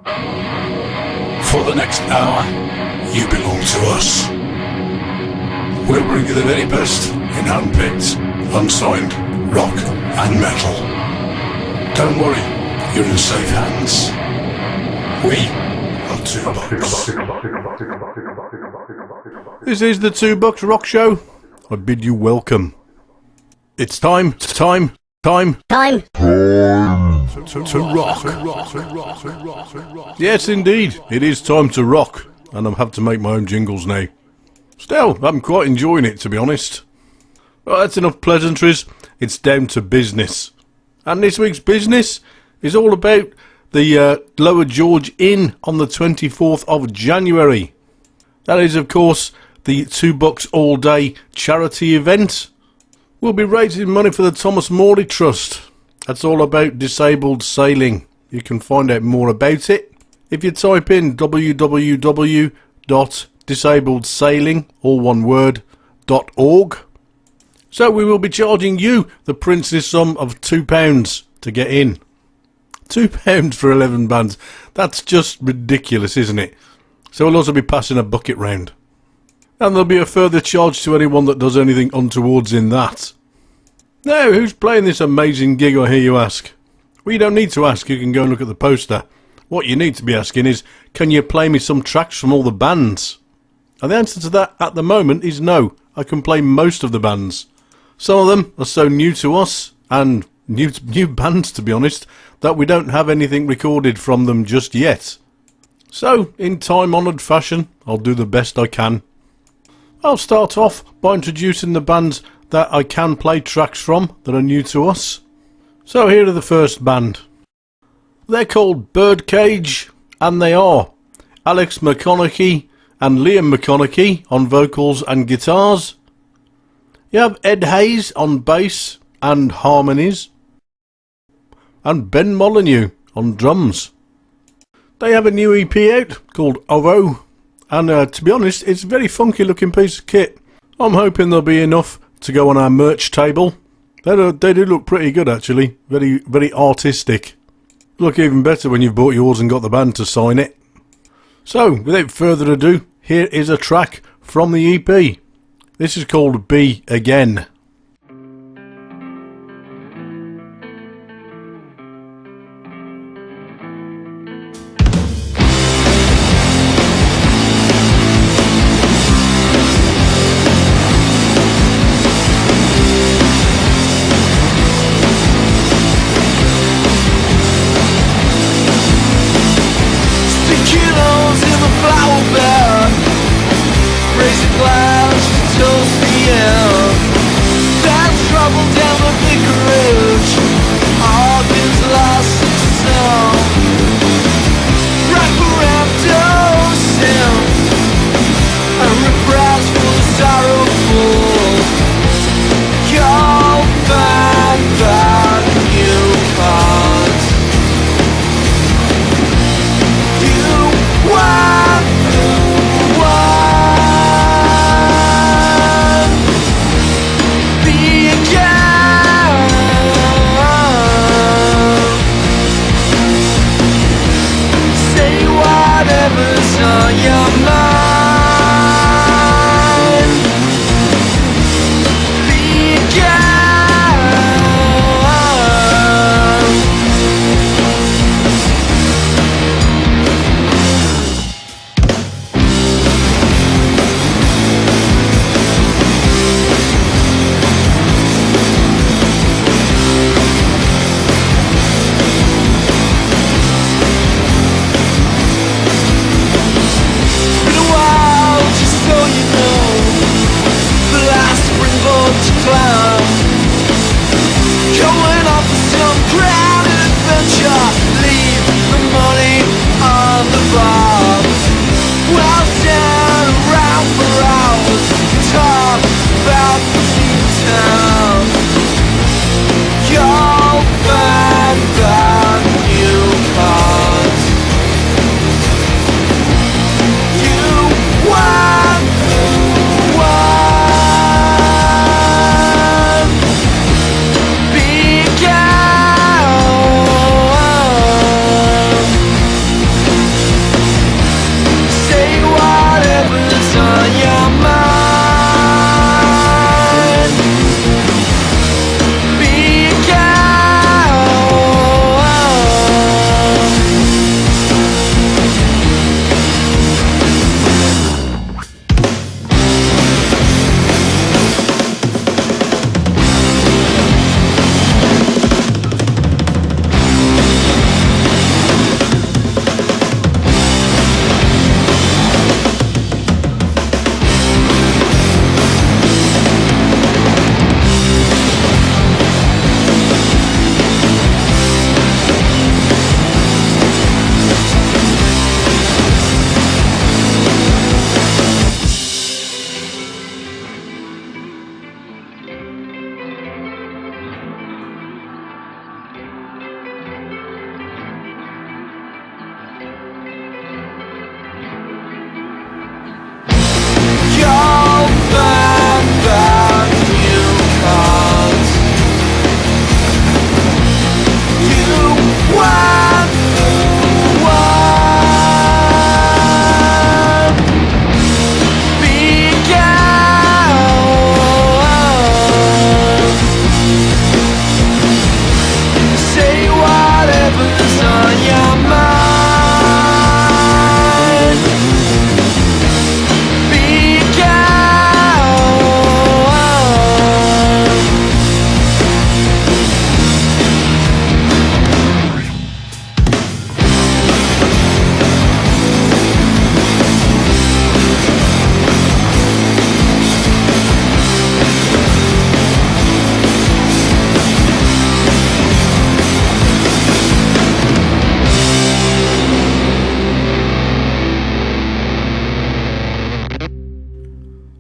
For the next hour, you belong to us. We'll bring you the very best in handpicked, unsigned rock and metal. Don't worry, you're in safe hands. We are Two Bucks. This is the Two Bucks Rock Show. I bid you welcome. It's time to rock. Yes, indeed, it is time to rock, and I have to make my own jingles now. Still, I'm quite enjoying it, to be honest. Well, that's enough pleasantries. It's down to business. And this week's business is all about the Lower George Inn on the 24th of January. That is, of course, the Two Bucks All Day charity event. We'll be raising money for the Thomas Morley Trust. That's all about disabled sailing. You can find out more about it if you type in www.disabledsailing, all one word, .org. So we will be charging you the princely sum of £2 to get in. £2 for 11 bands. That's just ridiculous, isn't it? So we'll also be passing a bucket round. And there'll be a further charge to anyone that does anything untowards in that. Now, who's playing this amazing gig, I hear you ask? Well, you don't need to ask, you can go and look at the poster. What you need to be asking is, can you play me some tracks from all the bands? And the answer to that at the moment is no. I can play most of the bands. Some of them are so new to us, and new bands to be honest, that we don't have anything recorded from them just yet. So, in time-honoured fashion, I'll do the best I can. I'll start off by introducing the bands that I can play tracks from that are new to us. So here are the first band. They're called Birdcage, and they are Alex McConaughey and Liam McConaughey on vocals and guitars. You have Ed Hayes on bass and harmonies, and Ben Molyneux on drums. They have a new EP out called OVO, and to be honest, it's a very funky looking piece of kit. I'm hoping there'll be enough to go on our merch table. They do look pretty good actually, very, very artistic. Look even better when you've bought yours and got the band to sign it. So, without further ado, here is a track from the EP. This is called Be Again. Been a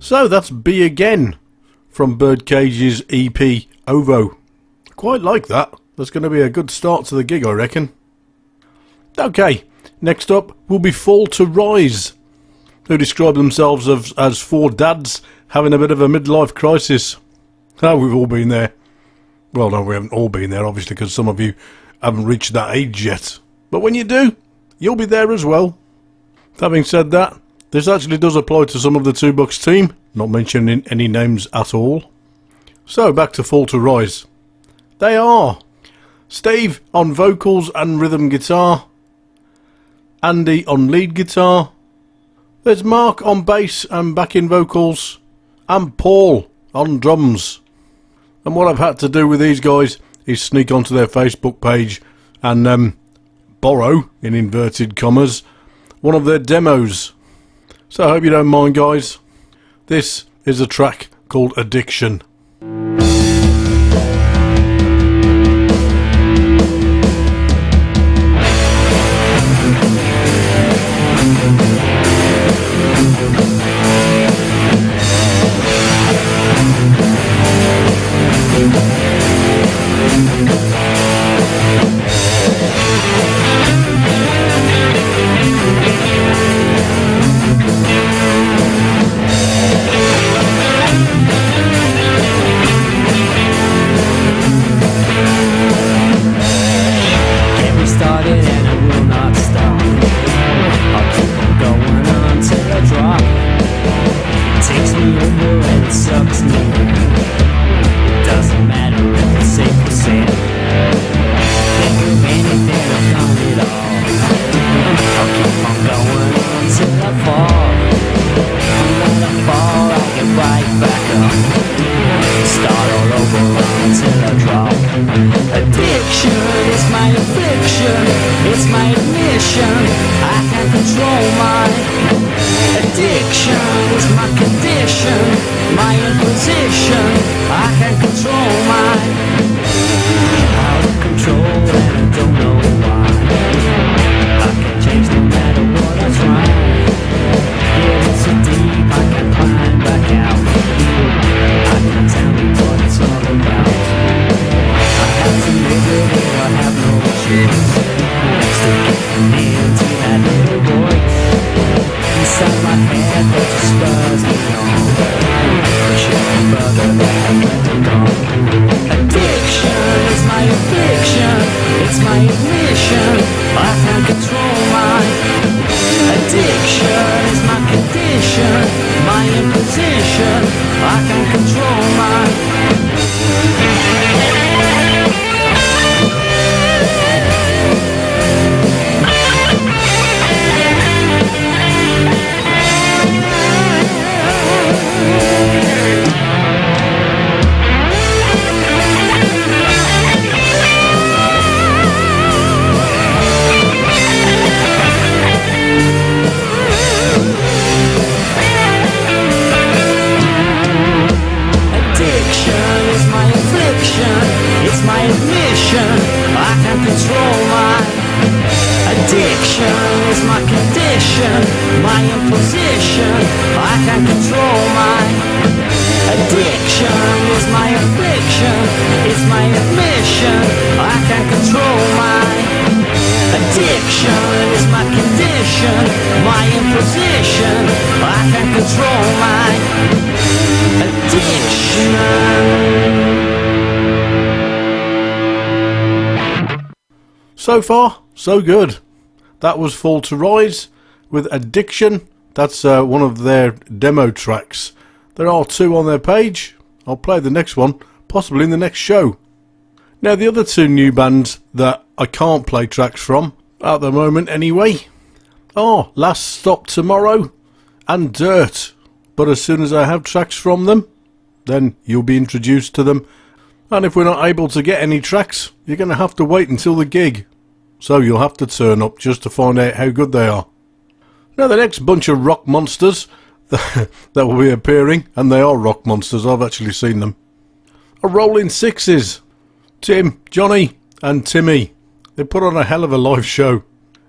So that's Be Again from Birdcage's EP Ovo. Quite like that. That's going to be a good start to the gig, I reckon. Okay, next up will be Fall to Rise, who describe themselves as four dads having a bit of a midlife crisis. Oh, we've all been there. Well, no, we haven't all been there, obviously, because some of you haven't reached that age yet. But when you do, you'll be there as well. Having said that, this actually does apply to some of the Two Bucks team, not mentioning any names at all. So, back to Fall to Rise. They are Steve on vocals and rhythm guitar, Andy on lead guitar, there's Mark on bass and backing vocals, and Paul on drums. And what I've had to do with these guys is sneak onto their Facebook page and borrow, in inverted commas, one of their demos. So I hope you don't mind, guys. This is a track called Addiction. So far, so good. That was Fall to Rise with Addiction. That's one of their demo tracks. There are two on their page. I'll play the next one, possibly in the next show. Now, the other two new bands that I can't play tracks from, at the moment anyway, are Last Stop Tomorrow and Dirt. But as soon as I have tracks from them, then you'll be introduced to them. And if we're not able to get any tracks, you're going to have to wait until the gig. So you'll have to turn up just to find out how good they are. Now, the next bunch of rock monsters that will be appearing, and they are rock monsters, I've actually seen them, are Rolling Sixes. Tim, Johnny and Timmy. They put on a hell of a live show.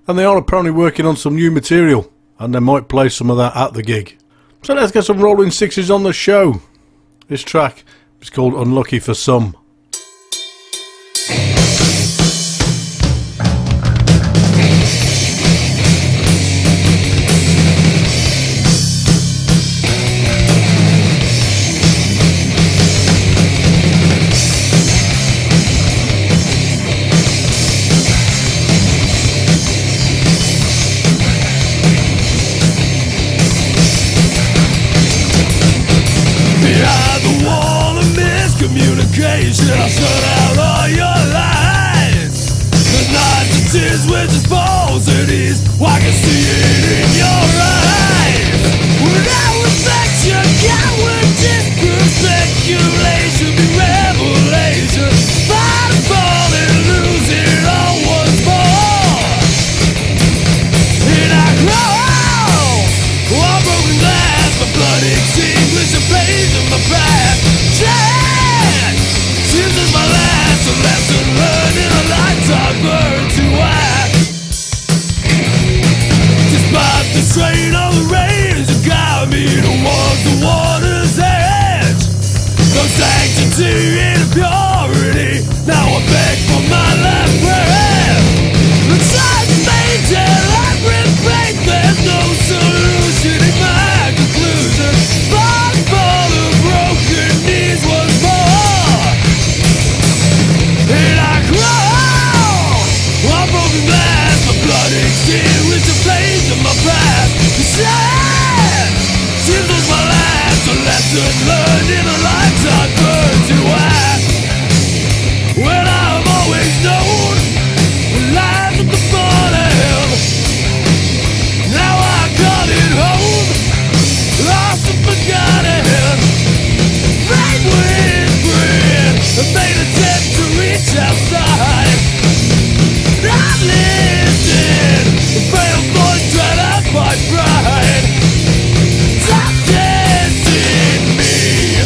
And they are apparently working on some new material, and they might play some of that at the gig. So let's get some Rolling Sixes on the show. This track is called Unlucky for Some. Communication, I'll shut out all your lies. The niceties with just falsities, I can see it in your eyes. Without affection, cowardice, speculation, be revelation. Fight and fall and lose it all once more. And I crawl, all broken glass, my blood extinguished the blaze of my past. This is my last lesson learned in a lifetime burn to act. Despite the strain of the rains that guide me towards the water's edge, no sanctity in purity, now I beg for my last breath. The time's made till I repeat, there's no solution in my conclusion. But for the broken knees once more. And I crawl on broken glass, my blood extinguished the flames of my past. Sad, this was my last lesson learned in a lifetime burn to act. When I have always known the lies of the bottom. Now I got it home, lost and forgotten. Fate whispering, a vain attempt to reach outside. Not listening, the fatal voice dried out by pride. Stop testing me.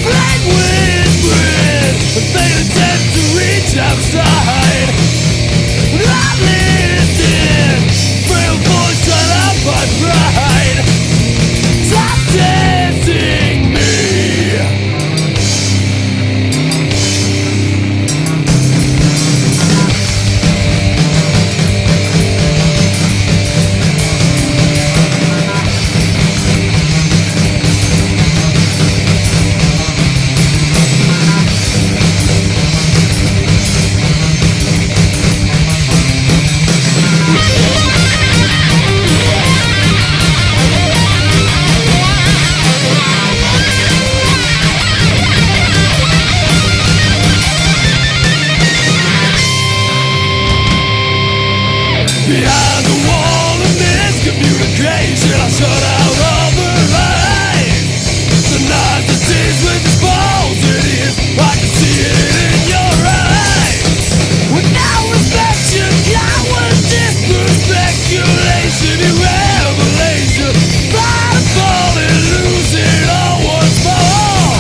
Fate whispering, a vain attempt to reach outside. Not listening, frail voice shut out by pride. Stop testing me. Behind the wall of miscommunication, I shut out all the lies. The niceties with the falsities, I can see it in your eyes. With no respect, cowardice, speculation, irrevelation. Fight and fall and lose it all once more.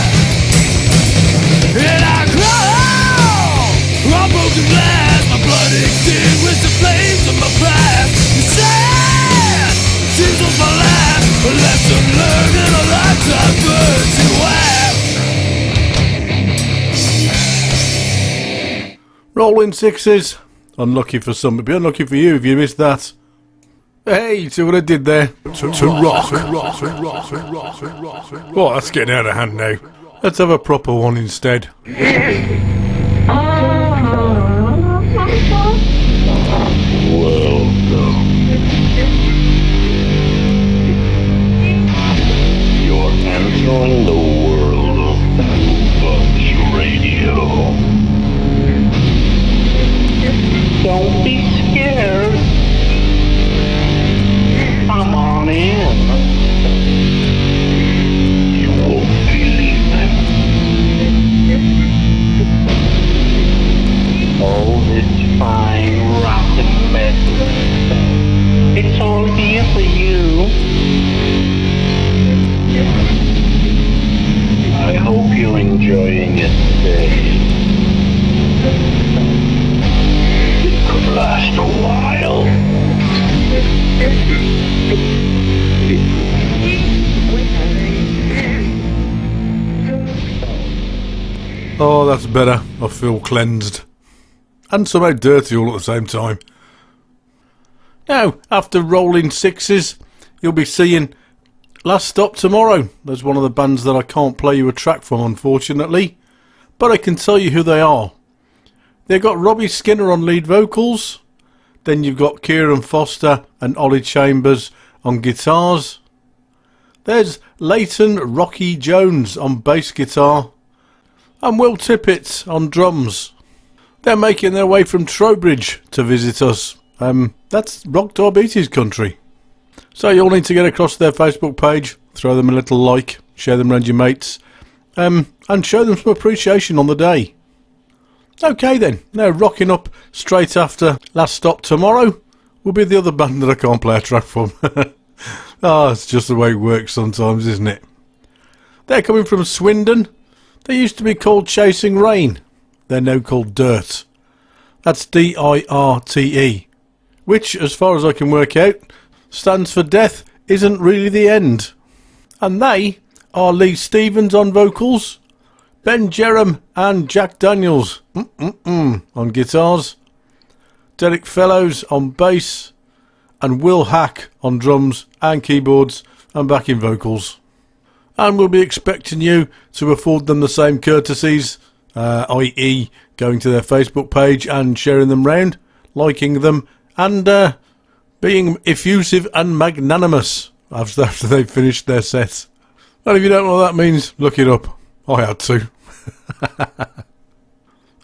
And I crawl on broken glass, my blood extinguished the flames of my past. It's sad, this was my last lesson learned in a lifetime burn to act. Rolling Sixes. Unlucky for some. It'd be unlucky for you if you missed that. Hey, see what I did there? To rock. Oh, that's getting out of hand now. Let's have a proper one instead. You're entering the world of Boombox Radio. Don't be scared. Come on in. You won't believe it. All this fine rock and metal. It's all here for you. enjoying a stay. It could last a while. Oh, that's better. I feel cleansed. And somehow dirty all at the same time. Now, after Rolling Sixes, you'll be seeing Last Stop Tomorrow. There's one of the bands that I can't play you a track from, unfortunately. But I can tell you who they are. They've got Robbie Skinner on lead vocals. Then you've got Kieran Foster and Ollie Chambers on guitars. There's Leighton Rocky Jones on bass guitar. And Will Tippett on drums. They're making their way from Trowbridge to visit us. That's Rock Diabetes country. So you all need to get across their Facebook page, throw them a little like, share them around your mates, and show them some appreciation on the day. Okay then, now rocking up straight after Last Stop Tomorrow will be the other band that I can't play a track from. It's just the way it works sometimes, isn't it? They're coming from Swindon. They used to be called Chasing Rain. They're now called Dirt. That's D-I-R-T-E, which, as far as I can work out, stands for Death Isn't Really the End. And they are Lee Stevens on vocals, Ben Jerem and Jack Daniels on guitars, Derek Fellows on bass, and Will Hack on drums and keyboards and backing vocals. And we'll be expecting you to afford them the same courtesies, i.e. going to their Facebook page and sharing them round, liking them, and being effusive and magnanimous after they've finished their set. And if you don't know what that means, look it up. I had to.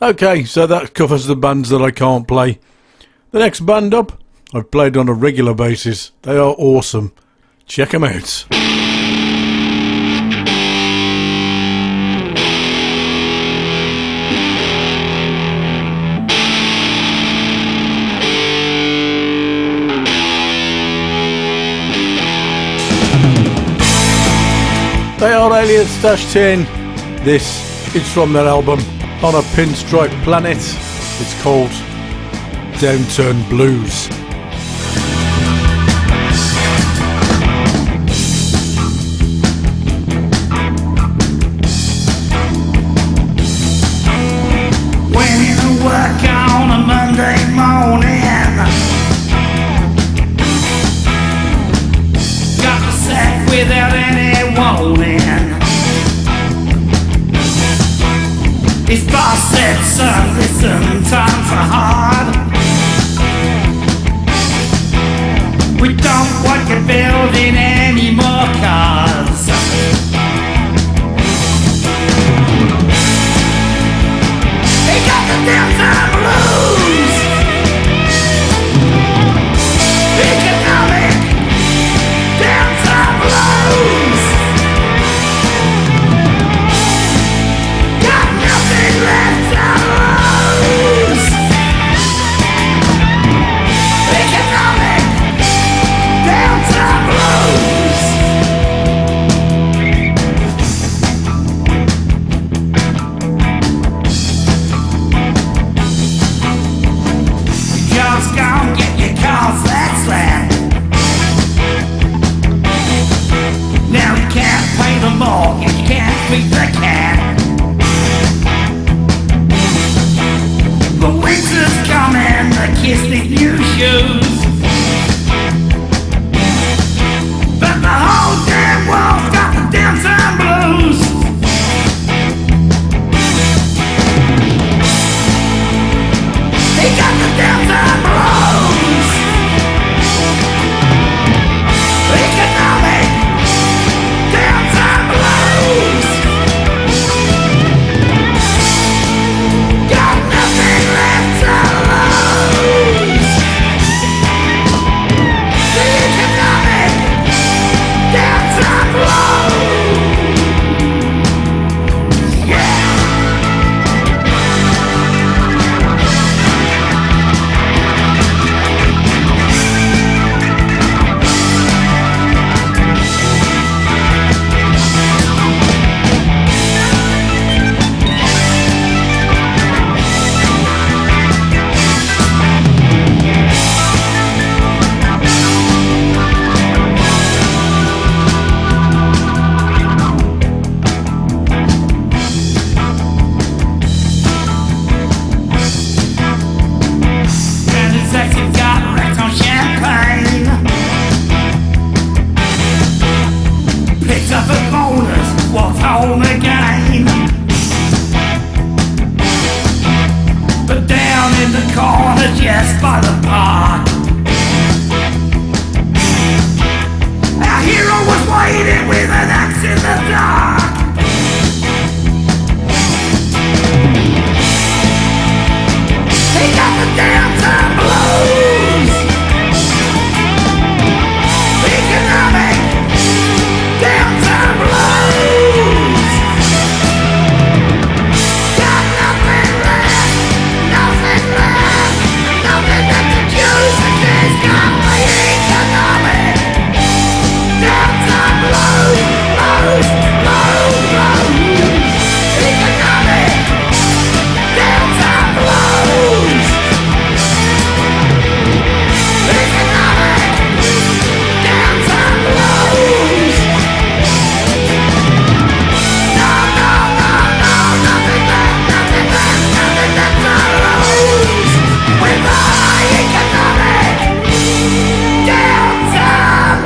Okay, so that covers the bands that I can't play. The next band up, I've played on a regular basis. They are awesome. Check them out. They are Alien-10. This is from their album On a Pinstripe Planet. It's called Downturn Blues. When you work on a Monday morning, got the sack without any warning. His boss said, son, listen, times are hard. We don't want you building any more cars. He got the downtown blues. Economic downtown blues. Got nothing left to lose. Economic downtown blues. Just gon' get your cars that slap. Now you can't pay the mortgage, you can't feed the cat. The winter's coming, the kids need new shoes. But the whole damn world's got the downtown blues. He got the downtown blues. Economic downtown blues. Got nothing left to lose. home again. But down in the corner just by the park, our hero was waiting with an axe in the dark. He got the downtown blues, economic downtown blues. Got nothing left, nothing left, nothing left to choose against. Got the economic downtown blues, blues, blues, blues. Economic downtown blues. Economic downtown blues. No, no, no, no, nothing left, nothing left, nothing left to lose. With the economic downtown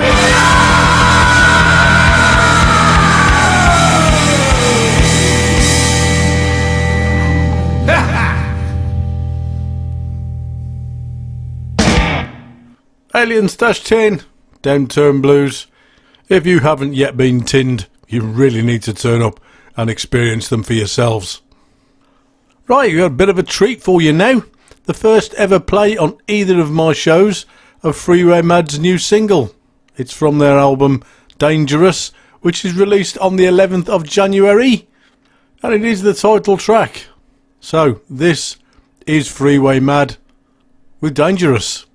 Alien Stash Tin, Downturn Blues. If you haven't yet been tinned, you really need to turn up and experience them for yourselves. Right, we've got a bit of a treat for you now. The first ever play on either of my shows of Freeway Mad's new single. It's from their album Dangerous, which is released on the 11th of January. And it is the title track. So, this is Freeway Mad with Dangerous.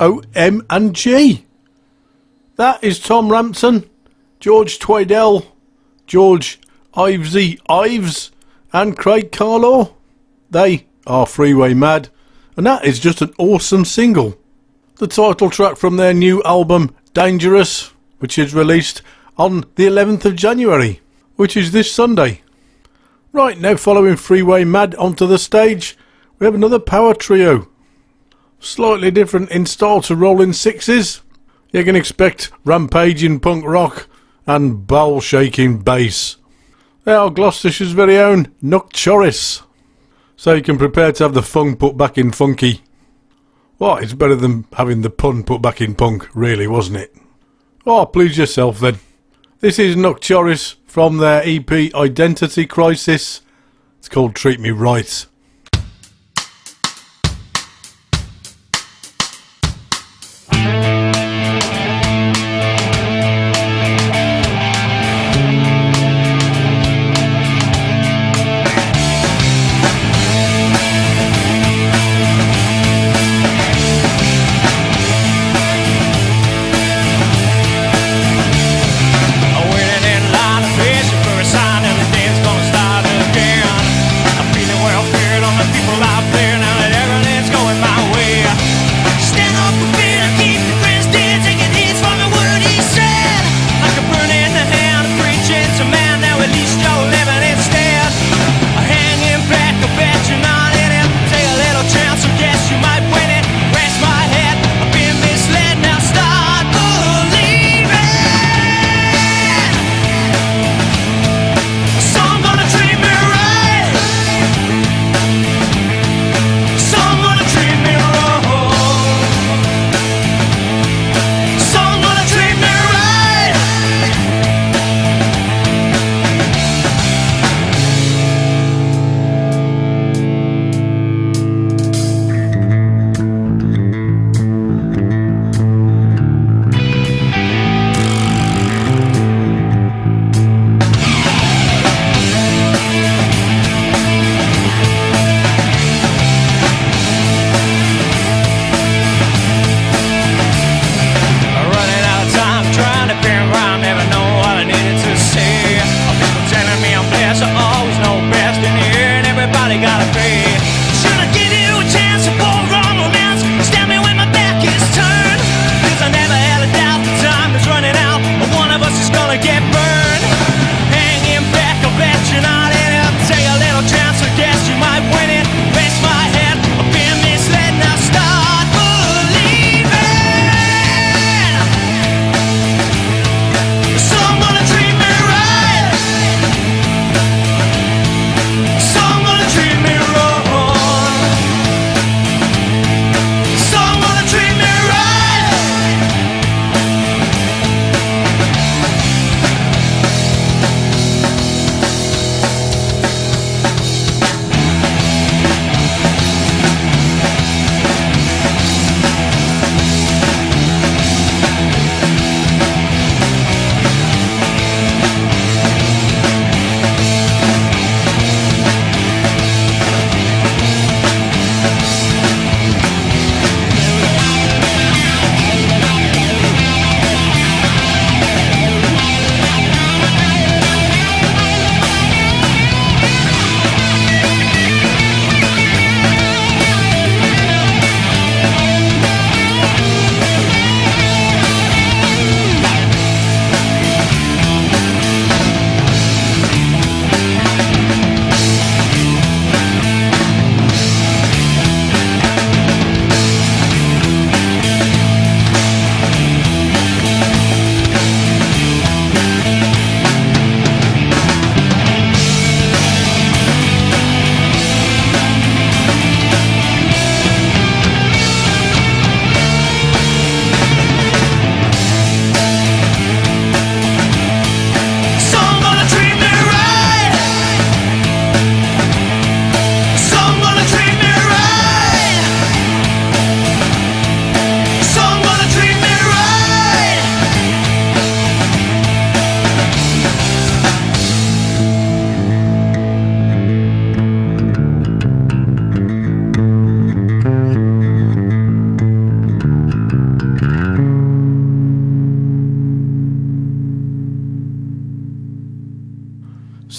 O-M and G. That is Tom Rampton, George Twydell, George Ivesy Ives and Craig Carlaw. They are Freeway Mad, and that is just an awesome single. The title track from their new album Dangerous, which is released on the 11th of January, which is this Sunday. Right, now following Freeway Mad onto the stage, we have another power trio. Slightly different in style to Rolling Sixes. You can expect rampaging punk rock and bowl-shaking bass. They are Gloucestershire's very own Nocturis. So you can prepare to have the funk put back in funky. Well, it's better than having the pun put back in punk, really, wasn't it? Oh, please yourself then. This is Nocturis from their EP Identity Crisis. It's called Treat Me Right. Waiting in line, fishing for a sign, and the day's gonna start again. I'm feeling well.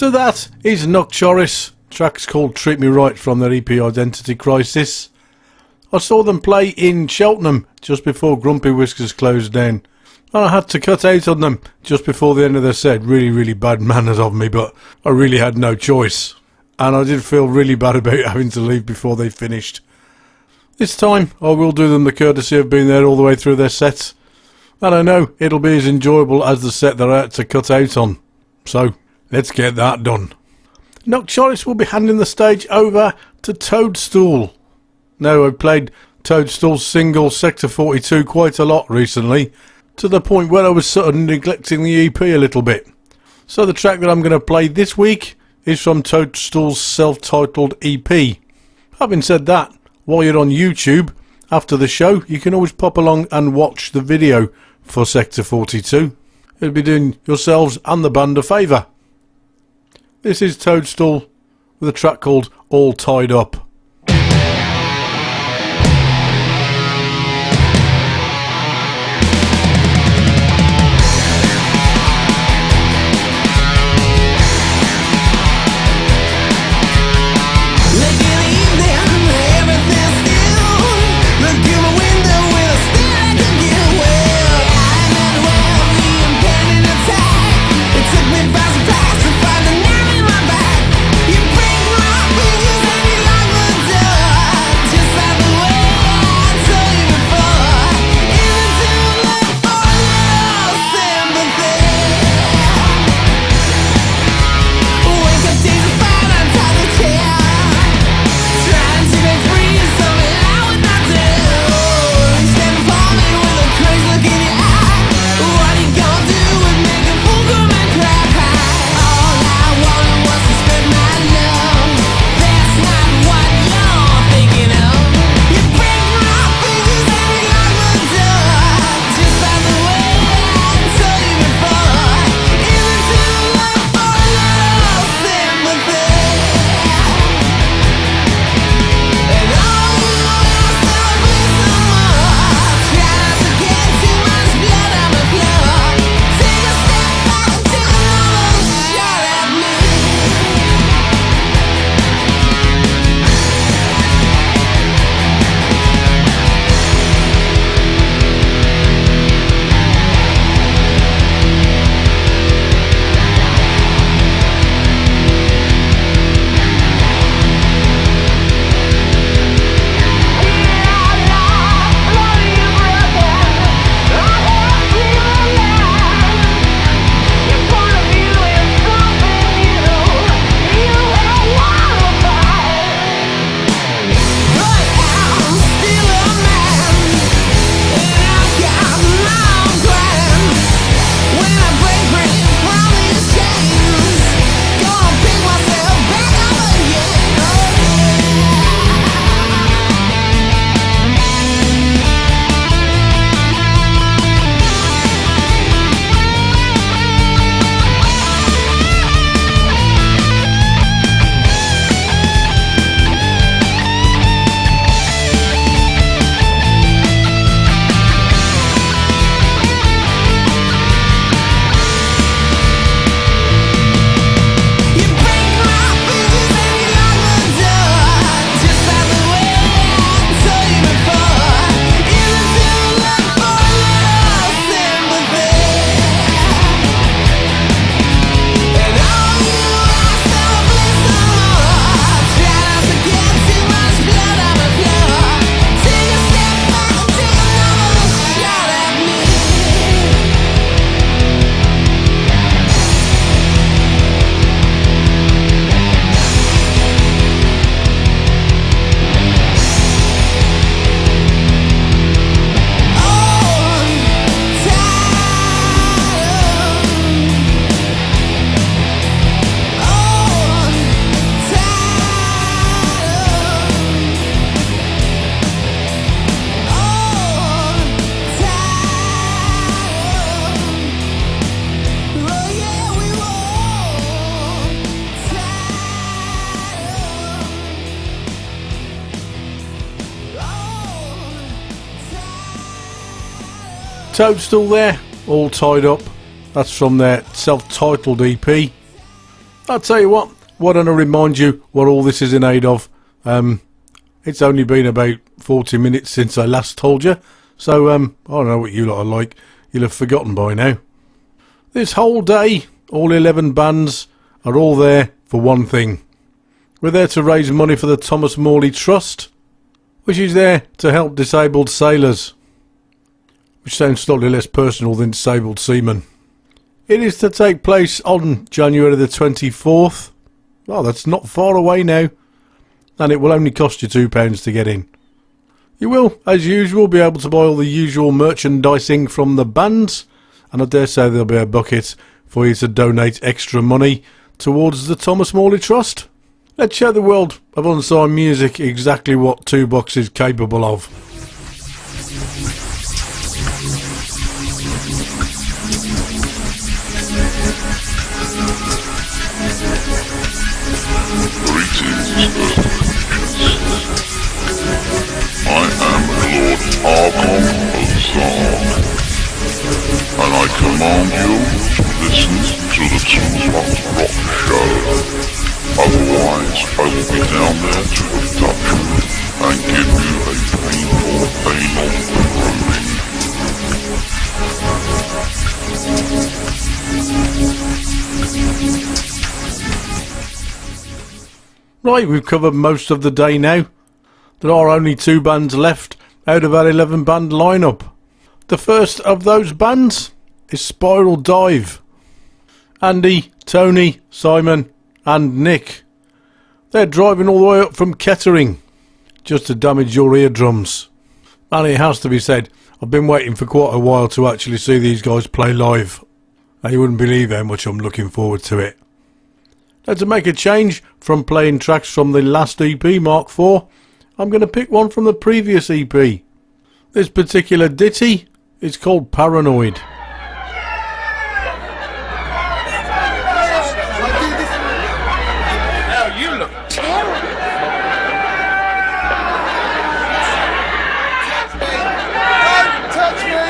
So that is Nocturus. Track's called Treat Me Right from their EP Identity Crisis. I saw them play in Cheltenham just before Grumpy Whiskers closed down, and I had to cut out on them just before the end of their set. Really bad manners of me, but I really had no choice, and I did feel really bad about having to leave before they finished. This time I will do them the courtesy of being there all the way through their sets, and I know it'll be as enjoyable as the set that I had to cut out on. So let's get that done. Nocturus will be handing the stage over to Toadstool. Now, I've played Toadstool's single Sector 42 quite a lot recently, to the point where I was sort of neglecting the EP a little bit. So the track that I'm going to play this week is from Toadstool's self-titled EP. Having said that, while you're on YouTube, after the show, you can always pop along and watch the video for Sector 42. It'll be doing yourselves and the band a favour. This is Toadstool with a track called All Tied Up. Toadstool there, All Tied Up. That's from their self-titled EP. I'll tell you what, why don't I remind you what all this is in aid of? It's only been about 40 minutes since I last told you, so I don't know what you lot are like. You'll have forgotten by now. This whole day, all 11 bands are all there for one thing. We're there to raise money for the Thomas Morley Trust, which is there to help disabled sailors, which sounds slightly less personal than disabled seamen. It is to take place on January the 24th. Well, that's not far away now, and it will only cost you £2 to get in. You will, as usual, be able to buy all the usual merchandising from the bands, and I dare say there'll be a bucket for you to donate extra money towards the Thomas Morley Trust. Let's show the world of unsigned music exactly what 2 Box is capable of. Greetings, Earth creatures. I am Lord Argon of Zarg, and I command you to listen to the 2 Box Rock Show. Otherwise, I will be down there to abduct you and give you a painful anal groaning. Right, we've covered most of the day now. There are only 2 bands left out of our 11 band lineup. The first of those bands is Spiral Dive. Andy, Tony, Simon and Nick. They're driving all the way up from Kettering just to damage your eardrums. And it has to be said, I've been waiting for quite a while to actually see these guys play live. Now, you wouldn't believe how much I'm looking forward to it. Now, to make a change from playing tracks from the last EP, Mark IV, I'm going to pick one from the previous EP. This particular ditty is called Paranoid. Now you look terrible. Don't touch me!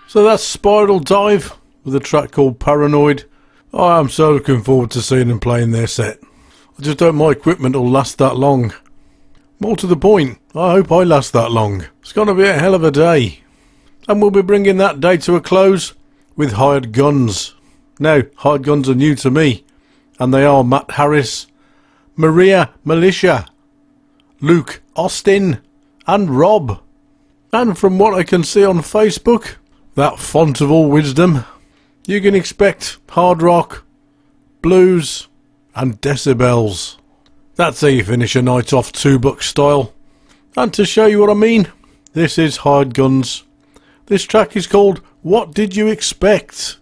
So that's Spiral Dive with a track called Paranoid. I am so looking forward to seeing them playing their set. I just don't my equipment will last that long. More to the point, I hope I last that long. It's going to be a hell of a day. And we'll be bringing that day to a close with Hired Guns. Now, Hired Guns are new to me, and they are Matt Harris, Maria Militia, Luke Austin, and Rob. And from what I can see on Facebook, that font of all wisdom, you can expect hard rock, blues, and decibels. That's how you finish a night off $2 style. And to show you what I mean, this is Hired Guns. This track is called What Did You Expect?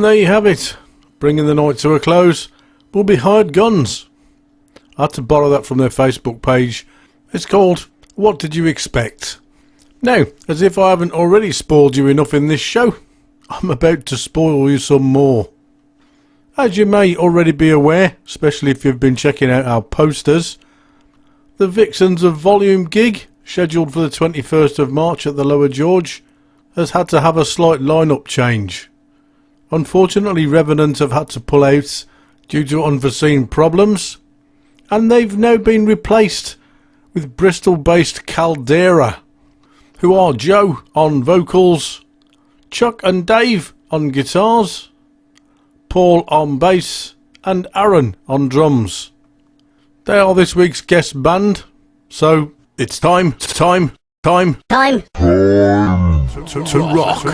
And there you have it. Bringing the night to a close will be Hired Guns. I had to borrow that from their Facebook page. It's called What Did You Expect? Now, as if I haven't already spoiled you enough in this show, I'm about to spoil you some more. As you may already be aware, especially if you've been checking out our posters, the Vixens of Volume gig, scheduled for the 21st of March at the Lower George, has had to have a slight line-up change. Unfortunately, Revenant have had to pull out due to unforeseen problems, and they've now been replaced with Bristol-based Caldera, who are Joe on vocals, Chuck and Dave on guitars, Paul on bass, and Aaron on drums. They are this week's guest band, so it's time to rock.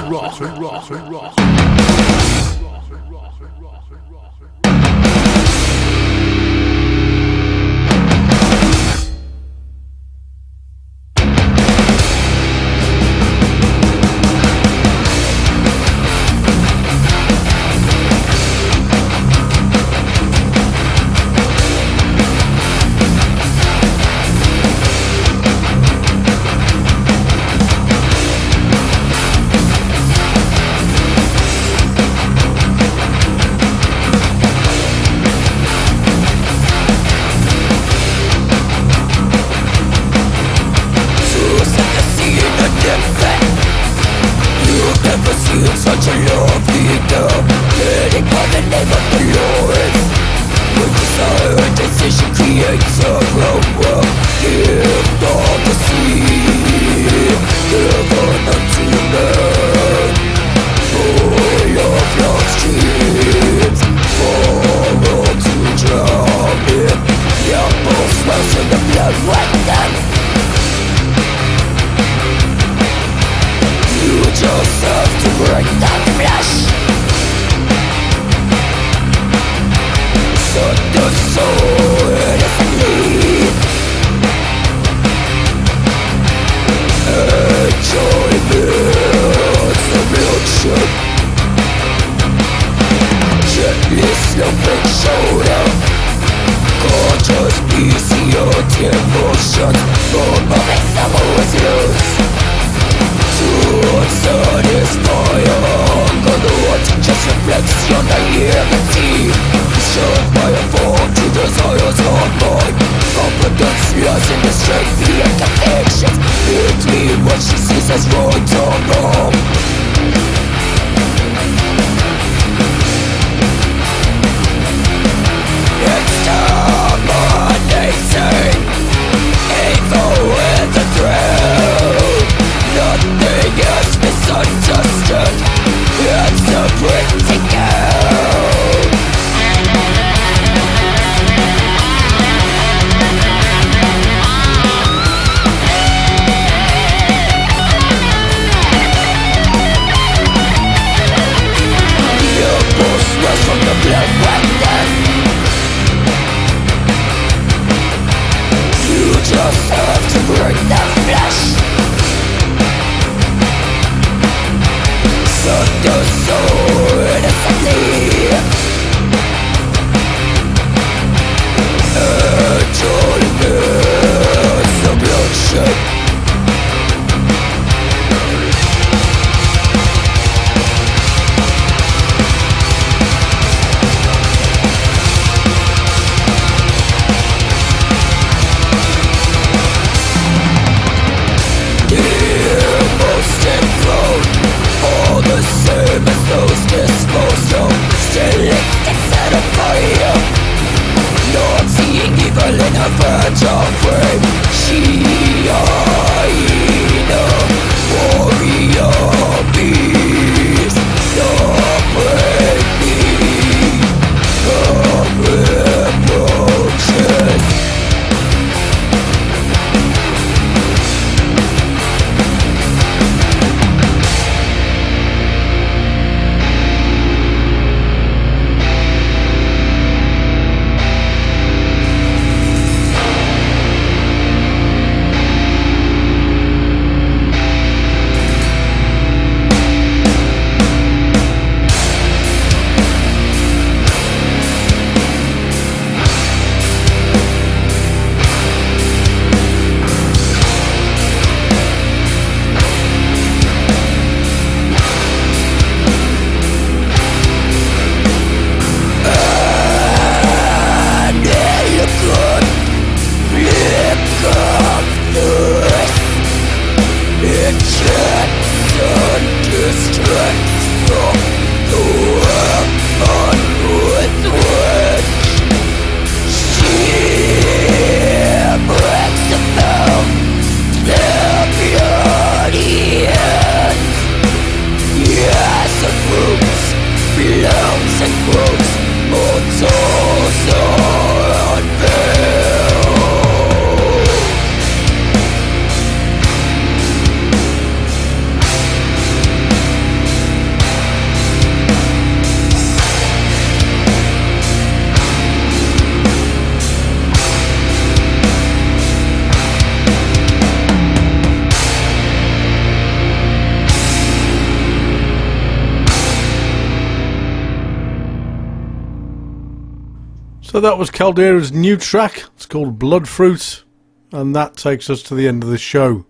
So that was Caldera's new track. It's called Bloodfruit, and that takes us to the end of the show.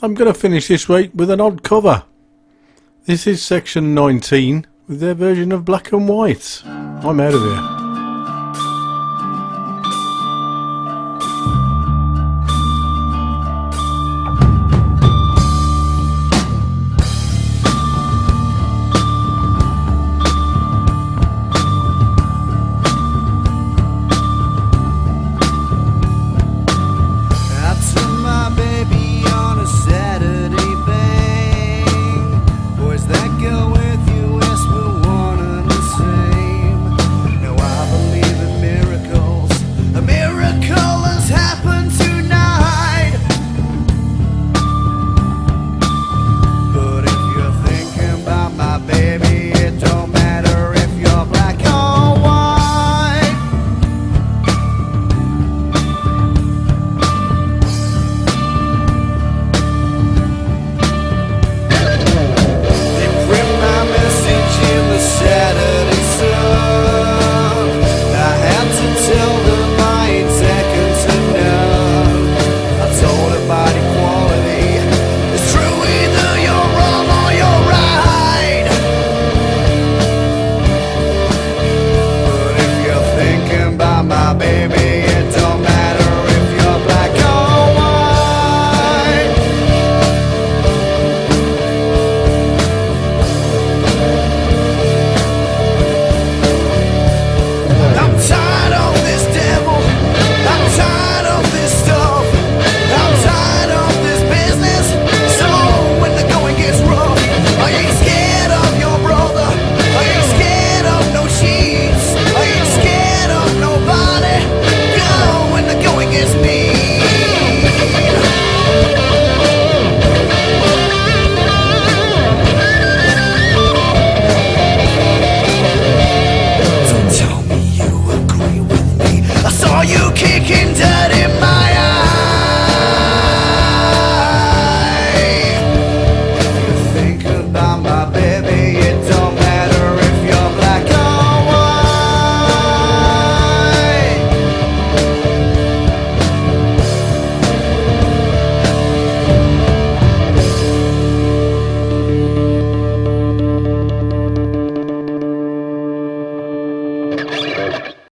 I'm going to finish this week with an odd cover. This is Section 19 with their version of Black and White. I'm out of here. Saw you kicking dirt in my